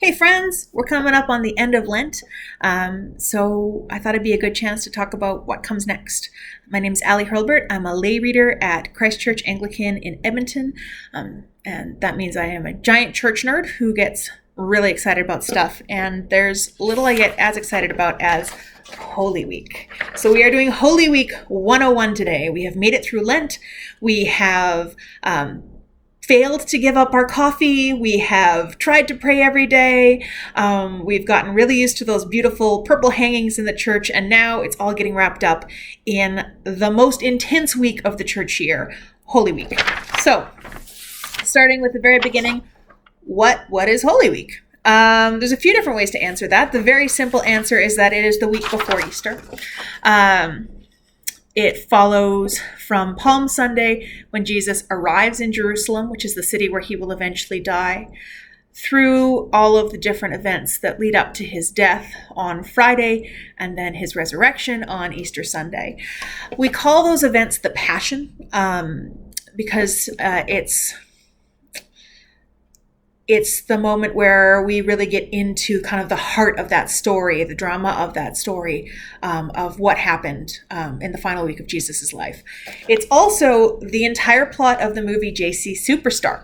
Hey friends, we're coming up on the end of Lent, so I thought it'd be a good chance to talk about what comes next. My name is Ali Hurlburt. I'm a lay reader at Christ Church Anglican in Edmonton, and that means I am a giant church nerd who gets really excited about stuff, and there's little I get as excited about as Holy Week. So we are doing Holy Week 101 today. We have made it through Lent. We have failed to give up our coffee. We have tried to pray every day. We've gotten really used to those beautiful purple hangings in the church, and now it's all getting wrapped up in the most intense week of the church year, Holy Week. So, starting with the very beginning, what is Holy Week? There's a few different ways to answer that. The very simple answer is that it is the week before Easter. It follows from Palm Sunday, when Jesus arrives in Jerusalem, which is the city where he will eventually die, through all of the different events that lead up to his death on Friday, and then his resurrection on Easter Sunday. We call those events the Passion, because it's the moment where we really get into kind of the heart of that story, the drama of that story, of what happened in the final week of Jesus's life. It's also the entire plot of the movie JC Superstar.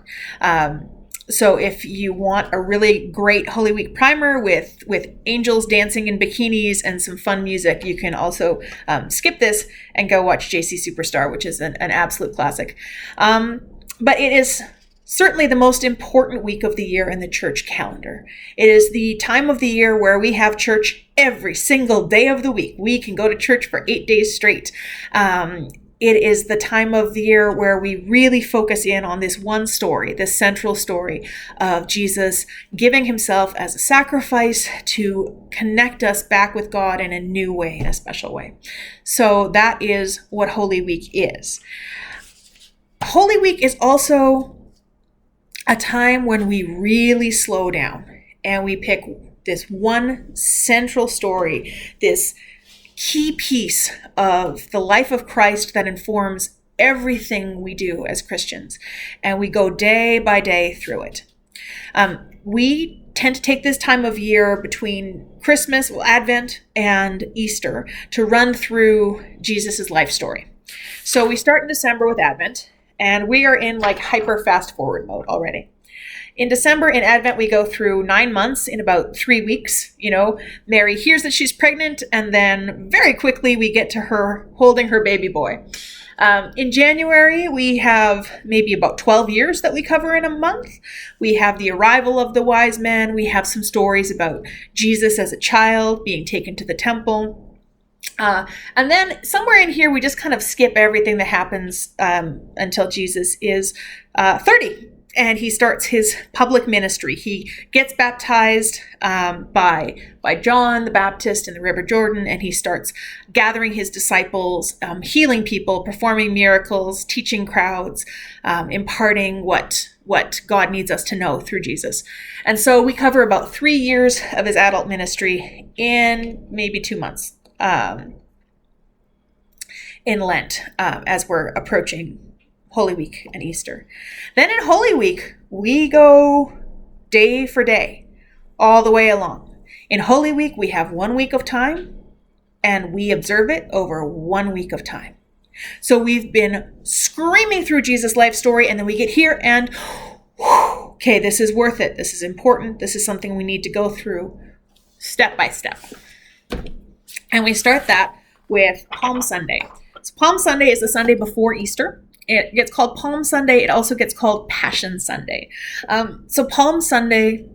So if you want a really great Holy Week primer with angels dancing in bikinis and some fun music, you can also skip this and go watch JC Superstar, which is an absolute classic. But it is certainly the most important week of the year in the church calendar. It is the time of the year where we have church every single day of the week. We can go to church for 8 days straight. It is the time of the year where we really focus in on this one story, this central story of Jesus giving himself as a sacrifice to connect us back with God in a new way, in a special way. So that is what Holy Week is. Holy Week is also a time when we really slow down and we pick this one central story, this key piece of the life of Christ that informs everything we do as Christians, and we go day by day through it. We tend to take this time of year between Christmas, Advent, and Easter to run through Jesus's life story. So we start in December with Advent, and we are in like hyper fast forward mode already. In December, in Advent, we go through 9 months in about 3 weeks. Mary hears that she's pregnant, and then very quickly we get to her holding her baby boy. In January, we have maybe about 12 years that we cover in a month. We have the arrival of the wise men. We have some stories about Jesus as a child being taken to the temple. And then somewhere in here, we just kind of skip everything that happens until Jesus is 30. And he starts his public ministry. He gets baptized by John the Baptist in the River Jordan, and he starts gathering his disciples, healing people, performing miracles, teaching crowds, imparting what God needs us to know through Jesus. And so we cover about 3 years of his adult ministry in maybe 2 months in Lent, as we're approaching Holy Week and Easter. Then in Holy Week, we go day for day, all the way along. In Holy Week, we have 1 week of time, and we observe it over 1 week of time. So we've been screaming through Jesus' life story, and then we get here and, okay, this is worth it. This is important. This is something we need to go through step by step. And we start that with Palm Sunday. So Palm Sunday is the Sunday before Easter. It gets called Palm Sunday. It also gets called Passion Sunday. So Palm Sunday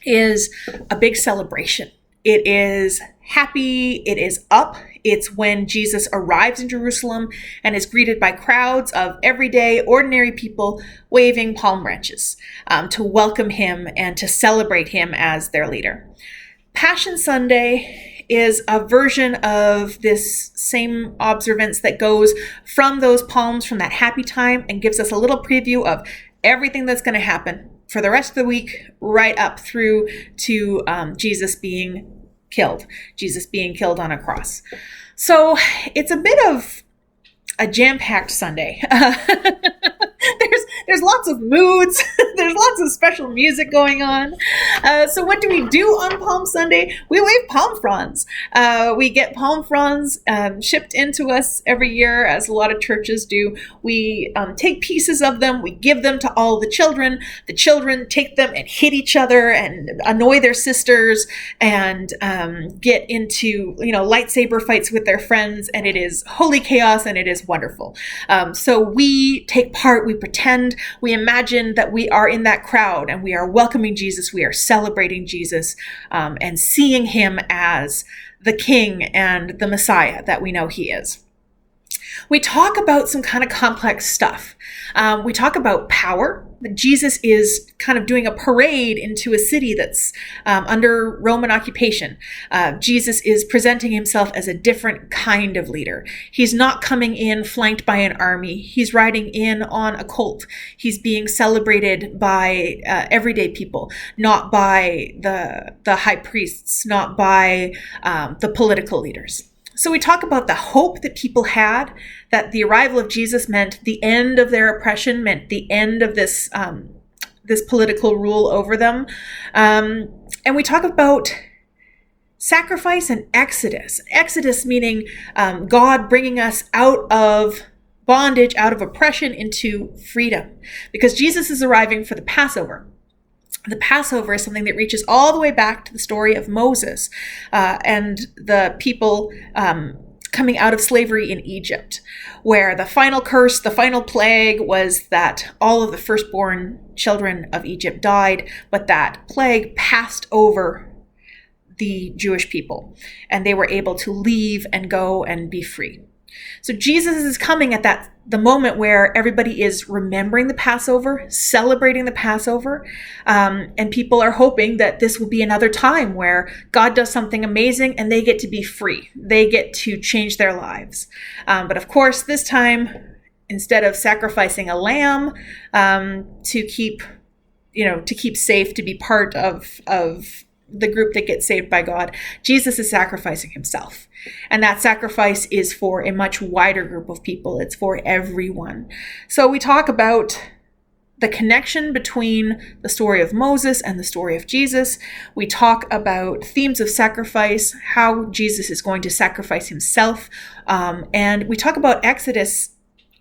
is a big celebration. It is happy. It is up. It's when Jesus arrives in Jerusalem and is greeted by crowds of everyday, ordinary people waving palm branches to welcome him and to celebrate him as their leader. Passion Sunday is a version of this same observance that goes from those palms, from that happy time, and gives us a little preview of everything that's going to happen for the rest of the week, right up through to Jesus being killed on a cross. So it's a bit of a jam-packed Sunday. There's lots of moods. There's lots of special music going on. So what do we do on Palm Sunday? We wave palm fronds. We get palm fronds shipped into us every year, as a lot of churches do. We take pieces of them. We give them to all the children. The children take them and hit each other and annoy their sisters and get into lightsaber fights with their friends. And it is holy chaos and it is wonderful. So we take part. We pretend, we imagine that we are in that crowd and we are welcoming Jesus. We are celebrating Jesus and seeing him as the King and the Messiah that we know he is. We talk about some kind of complex stuff. We talk about power. Jesus is kind of doing a parade into a city that's under Roman occupation. Jesus is presenting himself as a different kind of leader. He's not coming in flanked by an army. He's riding in on a colt. He's being celebrated by everyday people, not by the high priests, not by the political leaders. So we talk about the hope that people had, that the arrival of Jesus meant the end of their oppression, meant the end of this political rule over them. And we talk about sacrifice and exodus. Exodus meaning God bringing us out of bondage, out of oppression into freedom. Because Jesus is arriving for the Passover. The Passover is something that reaches all the way back to the story of Moses and the people coming out of slavery in Egypt, where the final curse, the final plague was that all of the firstborn children of Egypt died, but that plague passed over the Jewish people, and they were able to leave and go and be free. So Jesus is coming at the moment where everybody is remembering the Passover, celebrating the Passover, and people are hoping that this will be another time where God does something amazing and they get to be free. They get to change their lives. But of course, this time, instead of sacrificing a lamb to keep safe, to be part of the group that gets saved by God, Jesus is sacrificing himself. And that sacrifice is for a much wider group of people. It's for everyone. So we talk about the connection between the story of Moses and the story of Jesus. We talk about themes of sacrifice, how Jesus is going to sacrifice himself. And we talk about Exodus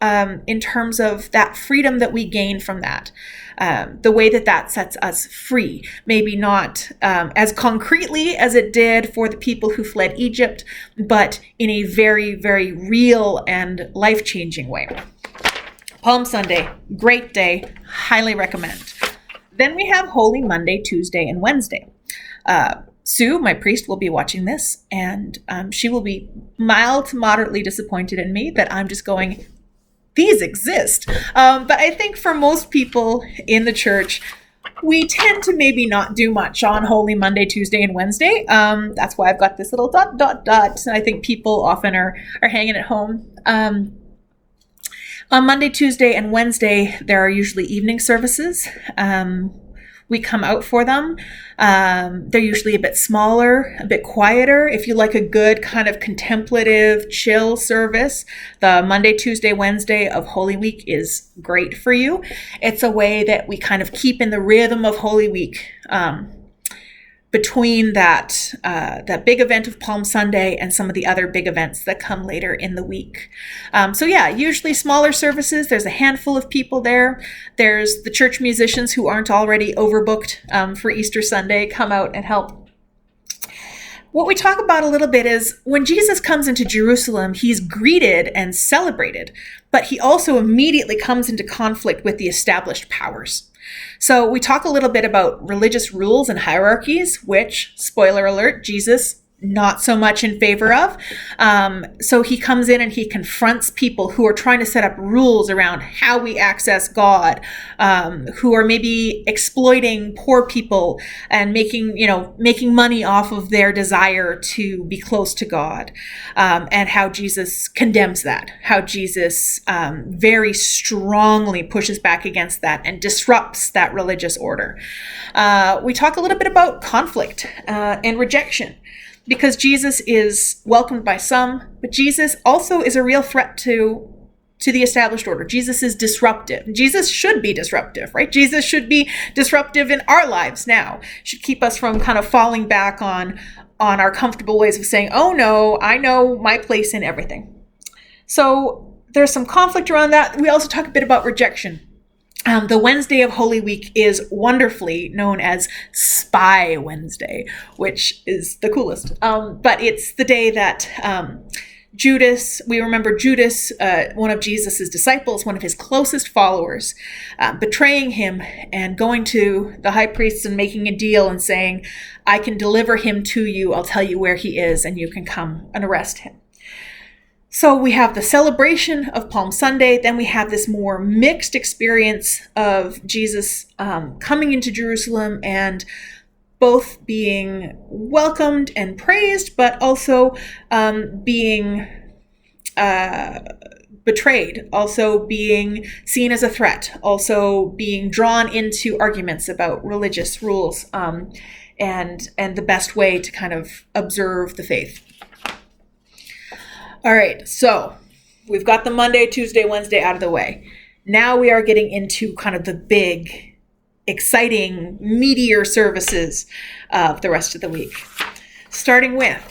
in terms of that freedom that we gain from that. The way that sets us free, maybe not as concretely as it did for the people who fled Egypt, but in a very, very real and life-changing way. Palm Sunday, great day, highly recommend. Then we have Holy Monday, Tuesday, and Wednesday. Sue, my priest, will be watching this, and she will be mild to moderately disappointed in me that I'm just going, these exist. But I think for most people in the church, we tend to maybe not do much on Holy Monday, Tuesday, and Wednesday. That's why I've got this little ... And I think people often are hanging at home. On Monday, Tuesday, and Wednesday, there are usually evening services. We come out for them. They're usually a bit smaller, a bit quieter. If you like a good kind of contemplative, chill service, the Monday, Tuesday, Wednesday of Holy Week is great for you. It's a way that we kind of keep in the rhythm of Holy Week between that big event of Palm Sunday and some of the other big events that come later in the week. So yeah, usually smaller services. There's a handful of people there. There's the church musicians who aren't already overbooked for Easter Sunday come out and help. What we talk about a little bit is when Jesus comes into Jerusalem, he's greeted and celebrated, but he also immediately comes into conflict with the established powers. So we talk a little bit about religious rules and hierarchies, which, spoiler alert, Jesus not so much in favor of. So he comes in and he confronts people who are trying to set up rules around how we access God, who are maybe exploiting poor people and making money off of their desire to be close to God, and how Jesus condemns that, how Jesus very strongly pushes back against that and disrupts that religious order. We talk a little bit about conflict and rejection, because Jesus is welcomed by some, but Jesus also is a real threat to to the established order. Jesus is disruptive. Jesus should be disruptive, right? Jesus should be disruptive in our lives now. Should keep us from kind of falling back on our comfortable ways of saying, oh no, I know my place in everything. So there's some conflict around that. We also talk a bit about rejection. The Wednesday of Holy Week is wonderfully known as Spy Wednesday, which is the coolest. But it's the day that we remember Judas, one of Jesus's disciples, one of his closest followers, betraying him and going to the high priests and making a deal and saying, I can deliver him to you. I'll tell you where he is and you can come and arrest him. So we have the celebration of Palm Sunday. Then we have this more mixed experience of Jesus coming into Jerusalem and both being welcomed and praised, but also being betrayed, also being seen as a threat, also being drawn into arguments about religious rules and the best way to kind of observe the faith. All right, so we've got the Monday, Tuesday, Wednesday out of the way. Now we are getting into kind of the big, exciting, meatier services of the rest of the week. Starting with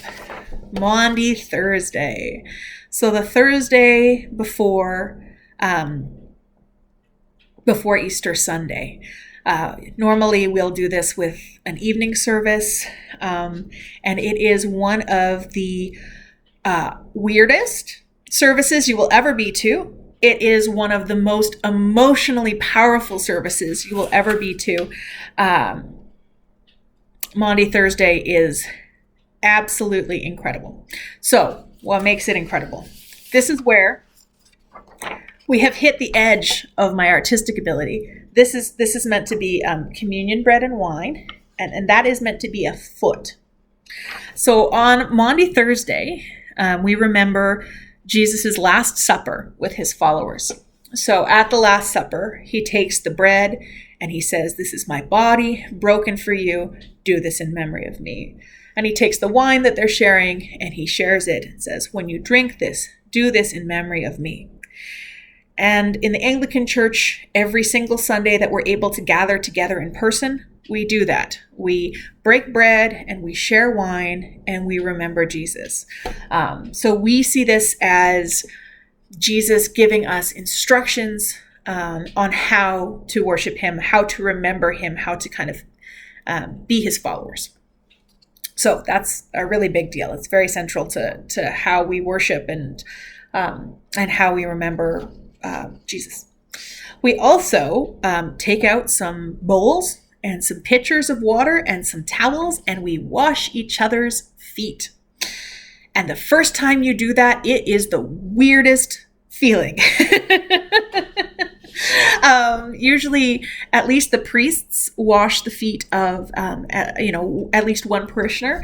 Maundy Thursday. So the Thursday before Easter Sunday. Normally we'll do this with an evening service, and it is one of the weirdest services you will ever be to. It is one of the most emotionally powerful services you will ever be to. Maundy Thursday is absolutely incredible. So, what makes it incredible? This is where we have hit the edge of my artistic ability. This is meant to be communion bread and wine, and that is meant to be a foot. So on Maundy Thursday, we remember Jesus' Last Supper with his followers. So at the Last Supper, he takes the bread and he says, this is my body broken for you. Do this in memory of me. And he takes the wine that they're sharing and he shares it and says, when you drink this, do this in memory of me. And in the Anglican Church, every single Sunday that we're able to gather together in person, we do that. We break bread and we share wine and we remember Jesus. So we see this as Jesus giving us instructions on how to worship him, how to remember him, how to kind of be his followers. So that's a really big deal. It's very central to how we worship and how we remember Jesus. We also take out some bowls and some pitchers of water and some towels, and we wash each other's feet. And the first time you do that, it is the weirdest feeling. Usually, at least the priests wash the feet of, at least one parishioner.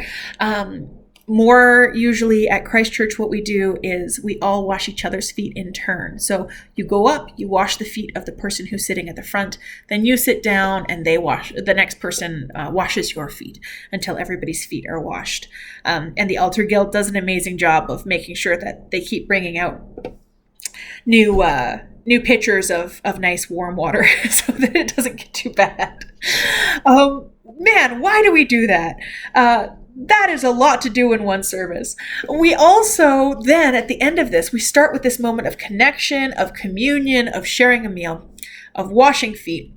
More usually at Christ Church, what we do is we all wash each other's feet in turn. So you go up, you wash the feet of the person who's sitting at the front, then you sit down and the next person washes your feet until everybody's feet are washed. And the Altar Guild does an amazing job of making sure that they keep bringing out new pitchers of nice warm water so that it doesn't get too bad. Man, why do we do that? That is a lot to do in one service. We also then, at the end of this, we start with this moment of connection, of communion, of sharing a meal, of washing feet,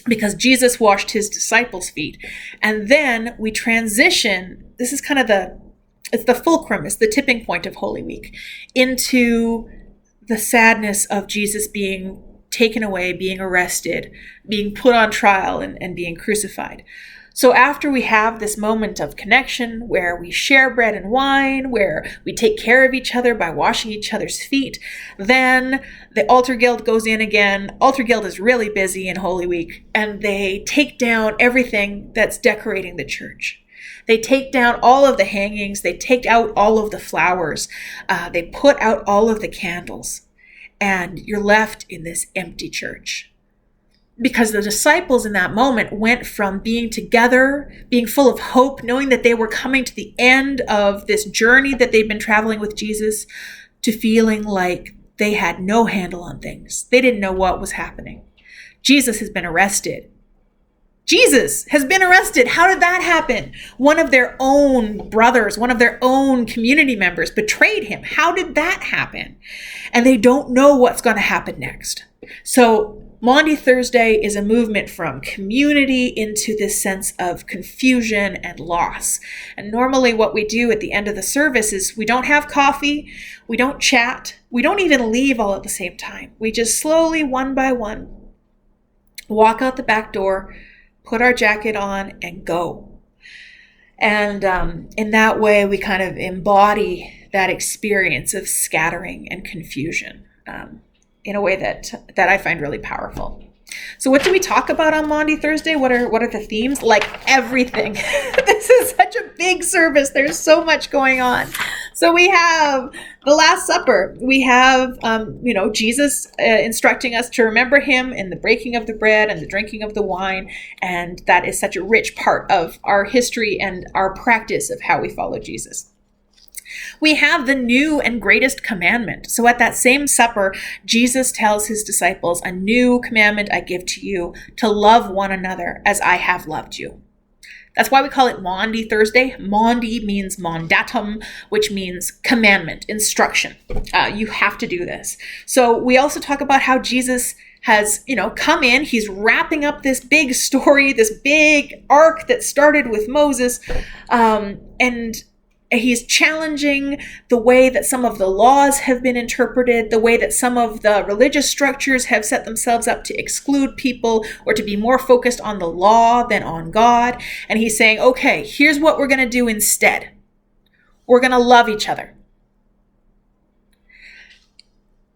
because Jesus washed his disciples' feet. And then we transition, this is kind of it's the fulcrum, it's the tipping point of Holy Week, into the sadness of Jesus being taken away, being arrested, being put on trial, and being crucified. So after we have this moment of connection where we share bread and wine, where we take care of each other by washing each other's feet, then the Altar Guild goes in again. Altar Guild is really busy in Holy Week, and they take down everything that's decorating the church. They take down all of the hangings. They take out all of the flowers. They put out all of the candles, and you're left in this empty church. Because the disciples in that moment went from being together, being full of hope, knowing that they were coming to the end of this journey that they've been traveling with Jesus, to feeling like They had no handle on things. They didn't know what was happening. Jesus has been arrested. Jesus has been arrested. How did that happen? One of their own brothers, one of their own community members betrayed him. How did that happen? And they don't know what's going to happen next. So Maundy Thursday is a movement from community into this sense of confusion and loss. And normally what we do at the end of the service is we don't have coffee, we don't chat, we don't even leave all at the same time. We just slowly, one by one, walk out the back door, put our jacket on, and go. And in that way, we kind of embody that experience of scattering and confusion. In a way that I find really powerful. So what do we talk about on Maundy Thursday? What are the themes? Like everything. This is such a big service. There's so much going on. So we have the Last Supper. We have, Jesus instructing us to remember him in the breaking of the bread and the drinking of the wine. And that is such a rich part of our history and our practice of how we follow Jesus. We have the new and greatest commandment. So at that same supper, Jesus tells his disciples, "A new commandment I give to you, to love one another as I have loved you." That's why we call it Maundy Thursday. Maundy means mandatum, which means commandment, instruction. You have to do this. So we also talk about how Jesus has, come in. He's wrapping up this big story, this big arc that started with Moses, and he's challenging the way that some of the laws have been interpreted, the way that some of the religious structures have set themselves up to exclude people or to be more focused on the law than on God. And he's saying, okay, here's what we're going to do instead. We're going to love each other.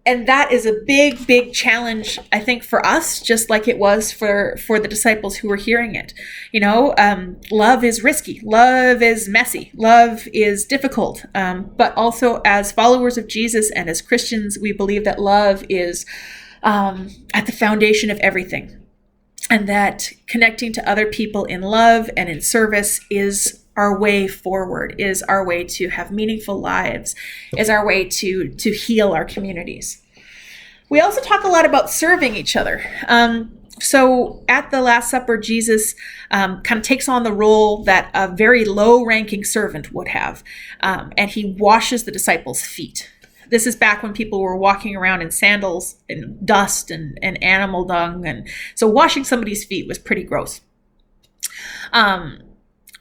And that is a big, big challenge, I think, for us, just like it was for the disciples who were hearing it. Love is risky. Love is messy. Love is difficult. But also as followers of Jesus and as Christians, we believe that love is at the foundation of everything. And that connecting to other people in love and in service is our way forward, is our way to have meaningful lives, is our way to heal our communities. We also talk a lot about serving each other. So at the Last Supper, Jesus kind of takes on the role that a very low-ranking servant would have, and he washes the disciples' feet. This is back when people were walking around in sandals and dust and animal dung, and so washing somebody's feet was pretty gross.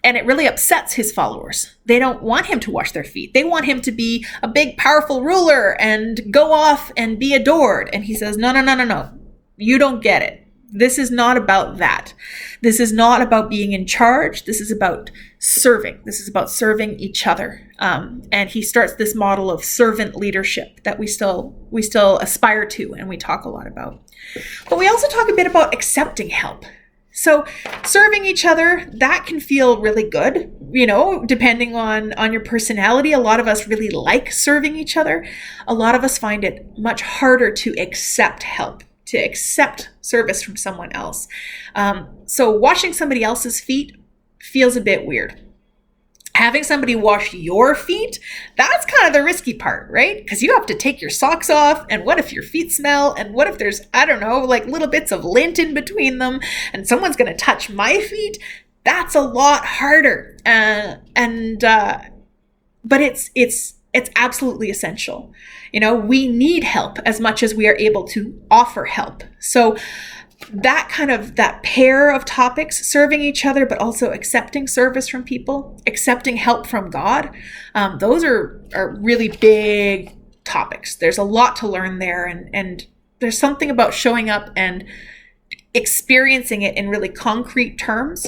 And it really upsets his followers. They don't want him to wash their feet. They want him to be a big, powerful ruler and go off and be adored. And he says, no. You don't get it. This is not about that. This is not about being in charge. This is about serving. This is about serving each other. And he starts this model of servant leadership that we still aspire to and we talk a lot about. But we also talk a bit about accepting help. So serving each other, that can feel really good, depending on your personality. A lot of us really like serving each other. A lot of us find it much harder to accept help, to accept service from someone else. So washing somebody else's feet feels a bit weird. Having somebody wash your feet, that's kind of the risky part, right? Because you have to take your socks off, and what if your feet smell? And what if there's, like little bits of lint in between them, and someone's going to touch my feet? That's a lot harder. But it's absolutely essential. We need help as much as we are able to offer help. So that pair of topics, serving each other, but also accepting service from people, accepting help from God, those are really big topics. There's a lot to learn there. And there's something about showing up and experiencing it in really concrete terms,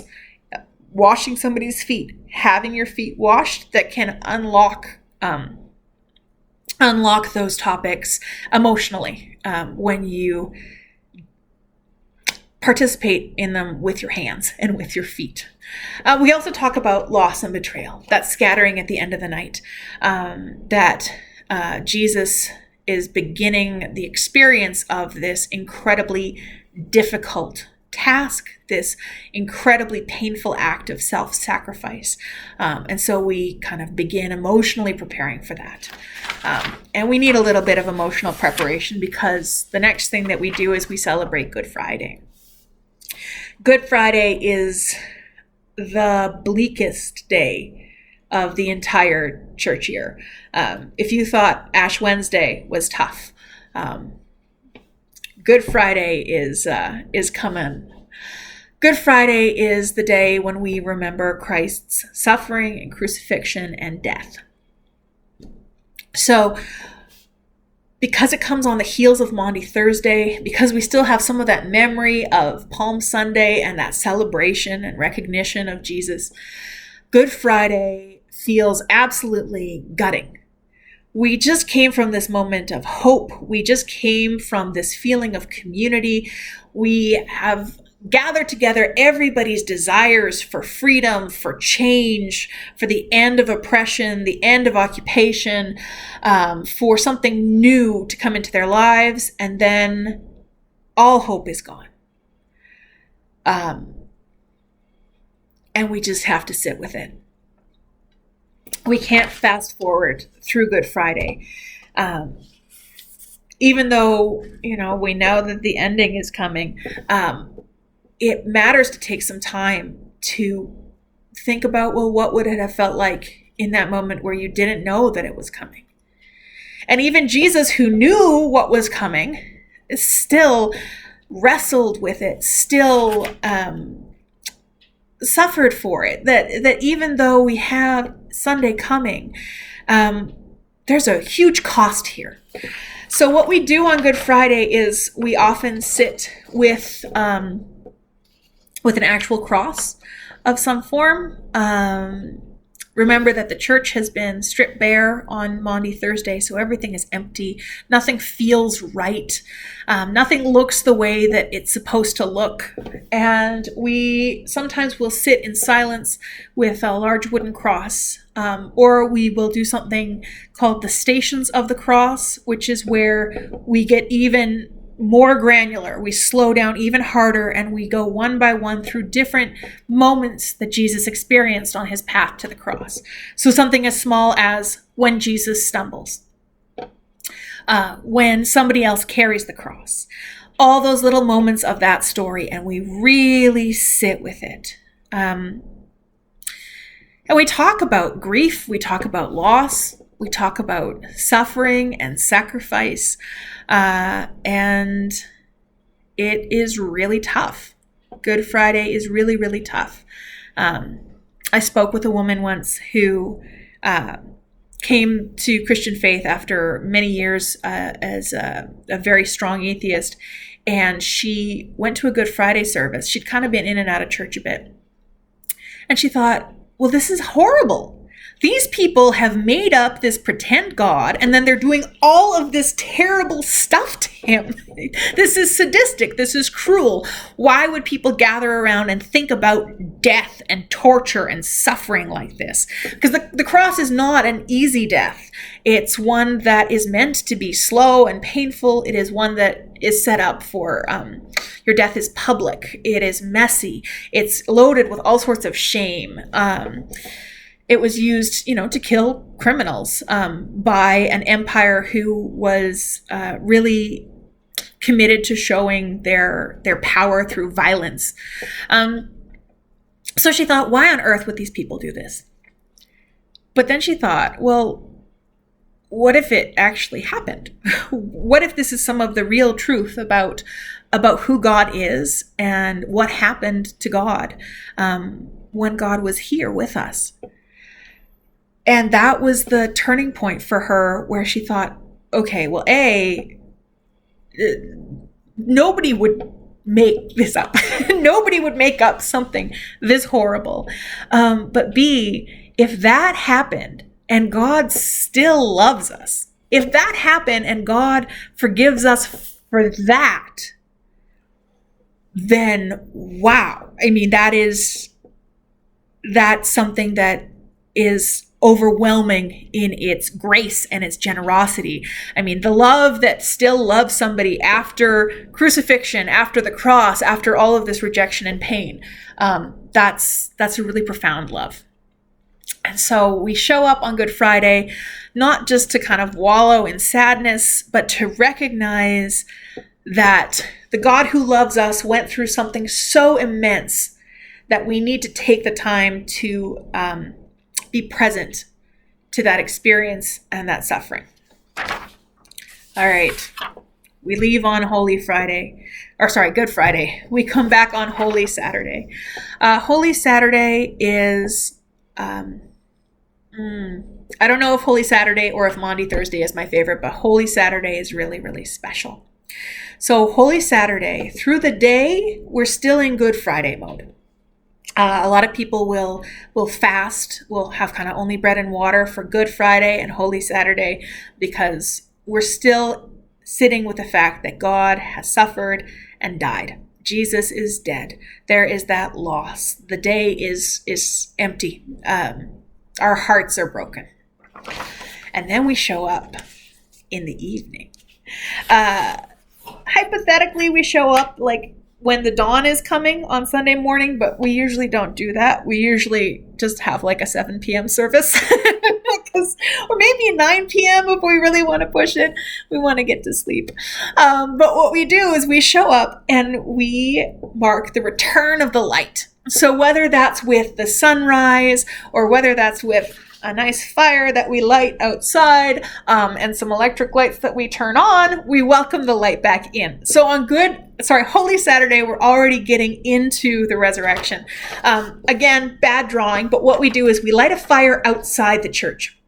washing somebody's feet, having your feet washed, that can unlock those topics emotionally when you participate in them with your hands and with your feet. We also talk about loss and betrayal, that scattering at the end of the night, that Jesus is beginning the experience of this incredibly difficult task, this incredibly painful act of self-sacrifice. And so we kind of begin emotionally preparing for that. And we need a little bit of emotional preparation because the next thing that we do is we celebrate Good Friday. Good Friday is the bleakest day of the entire church year. If you thought Ash Wednesday was tough, Good Friday is coming. Good Friday is the day when we remember Christ's suffering and crucifixion and death. So, because it comes on the heels of Maundy Thursday, because we still have some of that memory of Palm Sunday and that celebration and recognition of Jesus, Good Friday feels absolutely gutting. We just came from this moment of hope. We just came from this feeling of community. We have gathered together everybody's desires for freedom, for change, for the end of oppression, the end of occupation, for something new to come into their lives, and then all hope is gone. And we just have to sit with it. We can't fast forward through Good Friday. Even though, we know that the ending is coming, it matters to take some time to think about, well, what would it have felt like in that moment where you didn't know that it was coming? And even Jesus, who knew what was coming, still wrestled with it, still suffered for it. That even though we have Sunday coming, there's a huge cost here. So what we do on Good Friday is we often sit with an actual cross of some form. Remember that the church has been stripped bare on Maundy Thursday, so everything is empty. Nothing feels right. Nothing looks the way that it's supposed to look. And we sometimes will sit in silence with a large wooden cross, or we will do something called the Stations of the Cross, which is where we get even more granular. We slow down even harder, and we go one by one through different moments that Jesus experienced on his path to the cross. So something as small as when Jesus stumbles, when somebody else carries the cross, all those little moments of that story, and we really sit with it. And we talk about grief, we talk about loss, we talk about suffering and sacrifice, and it is really tough. Good Friday is really, really tough. I spoke with a woman once who came to Christian faith after many years as a very strong atheist, and she went to a Good Friday service. She'd kind of been in and out of church a bit. And she thought, well, this is horrible. These people have made up this pretend God, and then they're doing all of this terrible stuff to him. This is sadistic. This is cruel. Why would people gather around and think about death and torture and suffering like this? Because the cross is not an easy death. It's one that is meant to be slow and painful. It is one that is set up for your death is public. It is messy. It's loaded with all sorts of shame. It was used, to kill criminals by an empire who was really committed to showing their power through violence. So she thought, why on earth would these people do this? But then she thought, well, what if it actually happened? What if this is some of the real truth about who God is and what happened to God when God was here with us? And that was the turning point for her, where she thought, okay, well, nobody would make this up. Nobody would make up something this horrible. But B, if that happened and God still loves us, if that happened and God forgives us for that, then wow. I mean, that's something that is overwhelming in its grace and its generosity. I mean, the love that still loves somebody after crucifixion, after the cross, after all of this rejection and pain. That's a really profound love. And so we show up on Good Friday, not just to kind of wallow in sadness, but to recognize that the God who loves us went through something so immense that we need to take the time to be present to that experience and that suffering. All right. We leave on Good Friday. We come back on Holy Saturday. Holy Saturday is, I don't know if Holy Saturday or if Maundy Thursday is my favorite, but Holy Saturday is really, really special. So Holy Saturday, through the day, we're still in Good Friday mode. A lot of people will fast, will have kind of only bread and water for Good Friday and Holy Saturday, because we're still sitting with the fact that God has suffered and died. Jesus is dead. There is that loss. The day is empty. Our hearts are broken. And then we show up in the evening. Hypothetically, we show up like when the dawn is coming on Sunday morning, but we usually don't do that. We usually just have like a 7 p.m. service or maybe 9 p.m. if we really want to push it. We want to get to sleep. But what we do is we show up and we mark the return of the light. So whether that's with the sunrise or whether that's with a nice fire that we light outside and some electric lights that we turn on, we welcome the light back in. So on Holy Saturday, we're already getting into the resurrection. Again, bad drawing, but what we do is we light a fire outside the church.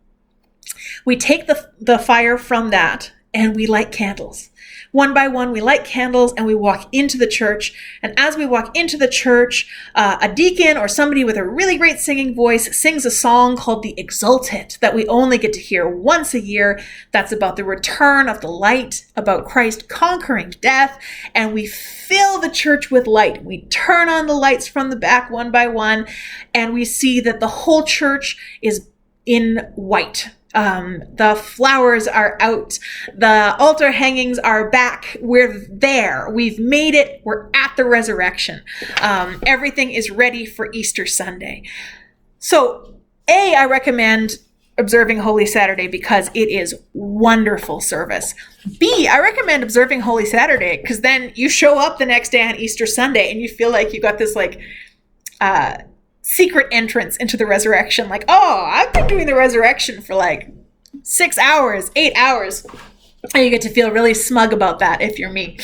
We take the fire from that and we light candles. One by one, we light candles and we walk into the church. And as we walk into the church, a deacon or somebody with a really great singing voice sings a song called the Exultant that we only get to hear once a year. That's about the return of the light, about Christ conquering death. And we fill the church with light. We turn on the lights from the back one by one, and we see that the whole church is in white. The flowers are out. The altar hangings are back. We're there. We've made it. We're at the resurrection. Everything is ready for Easter Sunday. So, I recommend observing Holy Saturday because it is wonderful service. B, I recommend observing Holy Saturday because then you show up the next day on Easter Sunday and you feel like you got this secret entrance into the resurrection. Like, oh, I've been doing the resurrection for like 6 hours, 8 hours. And you get to feel really smug about that if you're me.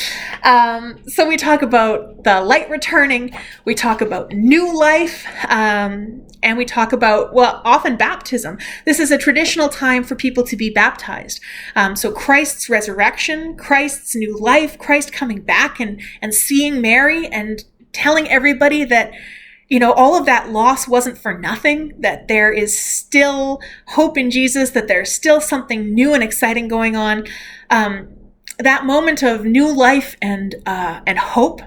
So we talk about the light returning. We talk about new life. And we talk about, often baptism. This is a traditional time for people to be baptized. So Christ's resurrection, Christ's new life, Christ coming back and seeing Mary and telling everybody that all of that loss wasn't for nothing, that there is still hope in Jesus, that there's still something new and exciting going on. That moment of new life and hope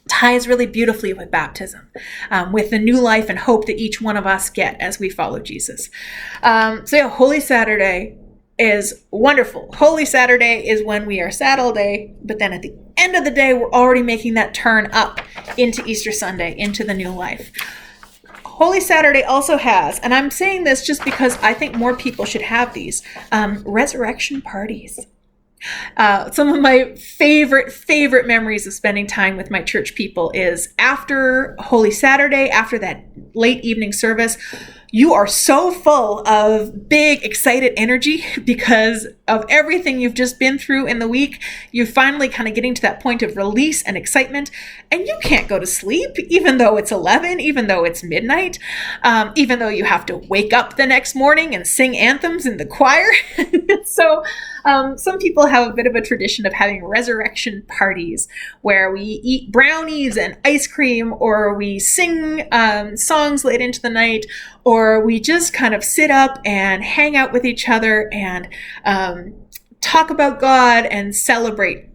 ties really beautifully with baptism, with the new life and hope that each one of us get as we follow Jesus. Holy Saturday is wonderful. Holy Saturday is when we are sad all day, but then at the end of the day, we're already making that turn up into Easter Sunday, into the new life. Holy Saturday also has, and I'm saying this just because I think more people should have these, resurrection parties. Some of my favorite memories of spending time with my church people is after Holy Saturday, after that late evening service, you are so full of big, excited energy because of everything you've just been through in the week. You're finally kind of getting to that point of release and excitement, and you can't go to sleep, even though it's 11, even though it's midnight, even though you have to wake up the next morning and sing anthems in the choir. So some people have a bit of a tradition of having resurrection parties where we eat brownies and ice cream, or we sing songs late into the night, or we just kind of sit up and hang out with each other and talk about God and celebrate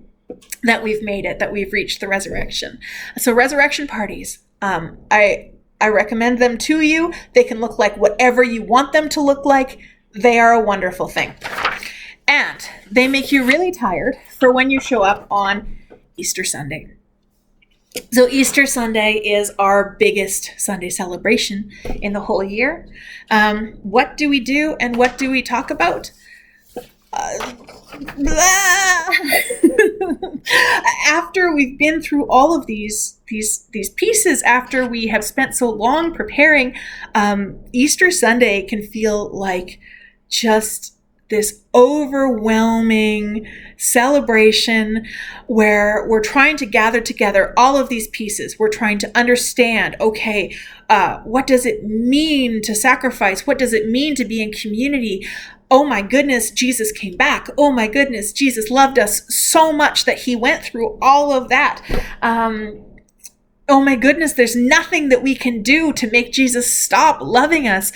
that we've made it, that we've reached the resurrection. So resurrection parties. I I recommend them to you. They can look like whatever you want them to look like. They are a wonderful thing. And they make you really tired for when you show up on Easter Sunday. So Easter Sunday is our biggest Sunday celebration in the whole year. What do we do and what do we talk about? After we've been through all of these pieces, after we have spent so long preparing, Easter Sunday can feel like just this overwhelming celebration where we're trying to gather together all of these pieces. We're trying to understand, okay, what does it mean to sacrifice? What does it mean to be in community? Oh my goodness, Jesus came back. Oh my goodness, Jesus loved us so much that he went through all of that. Oh my goodness, there's nothing that we can do to make Jesus stop loving us.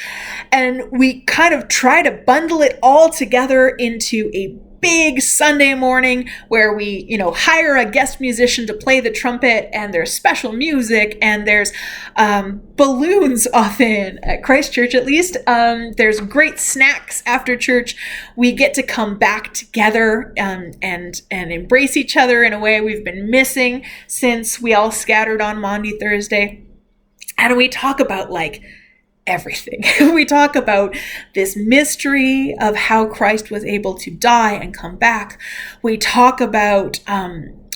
And we kind of try to bundle it all together into a big Sunday morning where we, hire a guest musician to play the trumpet, and there's special music, and there's balloons often at Christ Church, at least. There's great snacks after church. We get to come back together and embrace each other in a way we've been missing since we all scattered on Maundy Thursday. And we talk about everything. We talk about this mystery of how Christ was able to die and come back. We talk about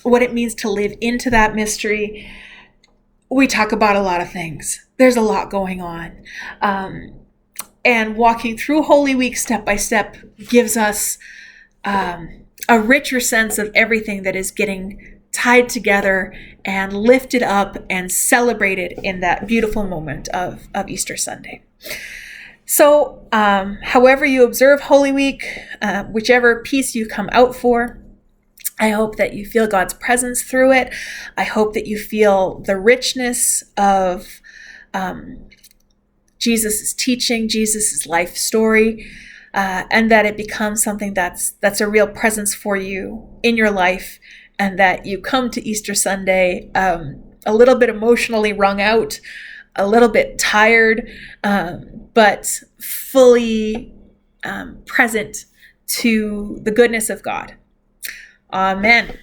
what it means to live into that mystery. We talk about a lot of things. There's a lot going on. And walking through Holy Week step by step gives us a richer sense of everything that is getting tied together and lifted up and celebrated in that beautiful moment of Easter Sunday. So, however you observe Holy Week, whichever piece you come out for, I hope that you feel God's presence through it. I hope that you feel the richness of Jesus' teaching, Jesus' life story, and that it becomes something that's a real presence for you in your life, and that you come to Easter Sunday a little bit emotionally wrung out, a little bit tired, but fully present to the goodness of God. Amen.